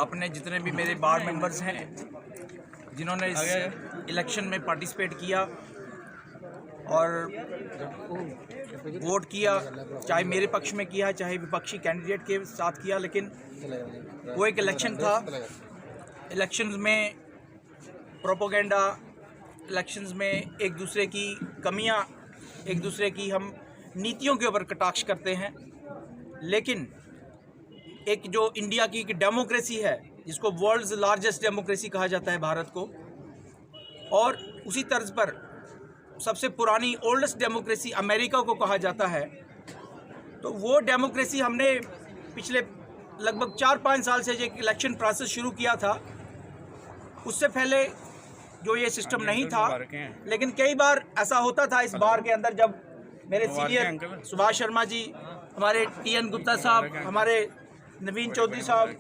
अपने जितने भी मेरे बार मेंबर्स हैं जिन्होंने इस इलेक्शन में पार्टिसिपेट किया और वोट किया, चाहे मेरे पक्ष में किया चाहे विपक्षी कैंडिडेट के साथ किया, लेकिन वो एक इलेक्शन था। इलेक्शंस में प्रोपोगेंडा, इलेक्शंस में एक दूसरे की कमियां, एक दूसरे की हम नीतियों के ऊपर कटाक्ष करते हैं, लेकिन एक जो इंडिया की एक डेमोक्रेसी है जिसको वर्ल्ड्स लार्जेस्ट डेमोक्रेसी कहा जाता है भारत को, और उसी तर्ज पर सबसे पुरानी ओल्डेस्ट डेमोक्रेसी अमेरिका को कहा जाता है, तो वो डेमोक्रेसी हमने पिछले लगभग 4-5 साल से जो इलेक्शन प्रोसेस शुरू किया था, उससे पहले जो ये सिस्टम नहीं था। लेकिन कई बार ऐसा होता था इस बार के अंदर, जब मेरे सीनियर सुभाष शर्मा जी, हमारे TN गुप्ता साहब, हमारे नवीन चौधरी साहब,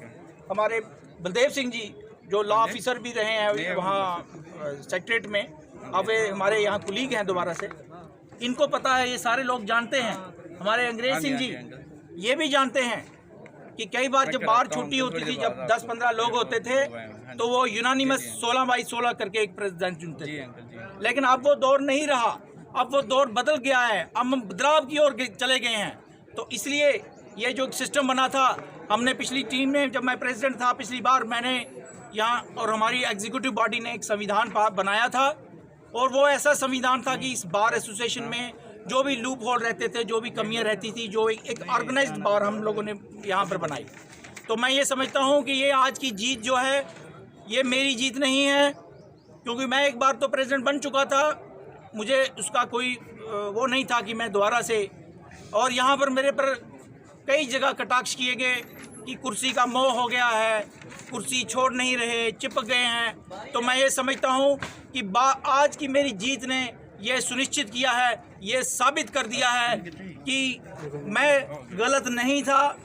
हमारे बलदेव सिंह जी जो लॉ ऑफिसर भी रहे हैं वहाँ सेक्रेटरीट में, अब वे हमारे यहाँ कुलीग हैं दोबारा से, इनको पता है, ये सारे लोग जानते हैं। हमारे अंग्रेज सिंह जी ये भी जानते हैं कि कई बार जब बार छुट्टी होती थी, जब 10-15 लोग होते थे तो वो यूनानिमस 16/16 करके एक प्रेसिडेंट चुनते थे। लेकिन अब वो दौर नहीं रहा, अब वो दौर बदल गया है, अब हम बदलाव की ओर चले गए हैं। तो इसलिए ये जो सिस्टम बना था, हमने पिछली टीम में, जब मैं प्रेसिडेंट था पिछली बार, मैंने यहाँ और हमारी एग्जीक्यूटिव बॉडी ने एक संविधान बनाया था, और वो ऐसा संविधान था कि इस बार एसोसिएशन में जो भी लूप होल रहते थे, जो भी कमियां रहती थी, जो एक ऑर्गेनाइज्ड बार हम लोगों ने यहाँ पर बनाई। तो मैं ये समझता हूँ कि ये आज की जीत जो है ये मेरी जीत नहीं है, क्योंकि मैं एक बार तो प्रेसिडेंट बन चुका था, मुझे उसका कोई वो नहीं था कि मैं दोबारा से, और यहाँ पर मेरे पर कई जगह कटाक्ष किए गए कि कुर्सी का मोह हो गया है, कुर्सी छोड़ नहीं रहे, चिपक गए हैं। तो मैं ये समझता हूँ कि आज की मेरी जीत ने यह सुनिश्चित किया है, ये साबित कर दिया है कि मैं गलत नहीं था,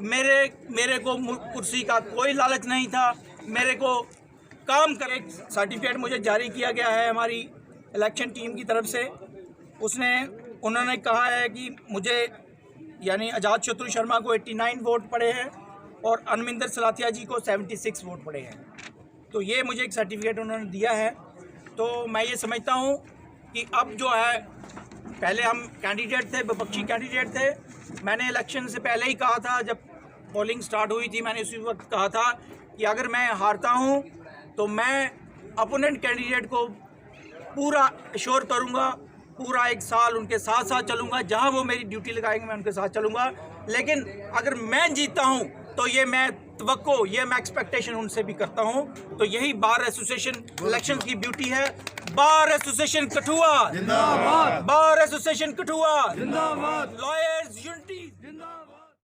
मेरे को कुर्सी का कोई लालच नहीं था, मेरे को काम करे। सर्टिफिकेट मुझे जारी किया गया है हमारी इलेक्शन टीम की तरफ से, उन्होंने कहा है कि मुझे यानी आज़ाद शत्रु शर्मा को 89 वोट पड़े हैं और अनमिंदर सलाथिया जी को 76 वोट पड़े हैं। तो ये मुझे एक सर्टिफिकेट उन्होंने दिया है। तो मैं ये समझता हूँ कि अब जो है, पहले हम कैंडिडेट थे, विपक्षी कैंडिडेट थे, मैंने इलेक्शन से पहले ही कहा था, जब पोलिंग स्टार्ट हुई थी, मैंने उसी वक्त कहा था कि अगर मैं हारता हूँ तो मैं अपोनेंट कैंडिडेट को पूरा एश्योर करूँगा, पूरा 1 साल उनके साथ साथ चलूँगा, जहाँ वो मेरी ड्यूटी लगाएंगे मैं उनके साथ चलूँगा। लेकिन अगर मैं जीतता हूँ तो ये मैं एक्सपेक्टेशन उनसे भी करता हूँ। तो यही बार एसोसिएशन इलेक्शन की ब्यूटी है। बार एसोसिएशन कठुआ जिंदाबाद, बार एसोसिएशन कठुआ जिंदाबाद, लॉयर्स यूनिटी।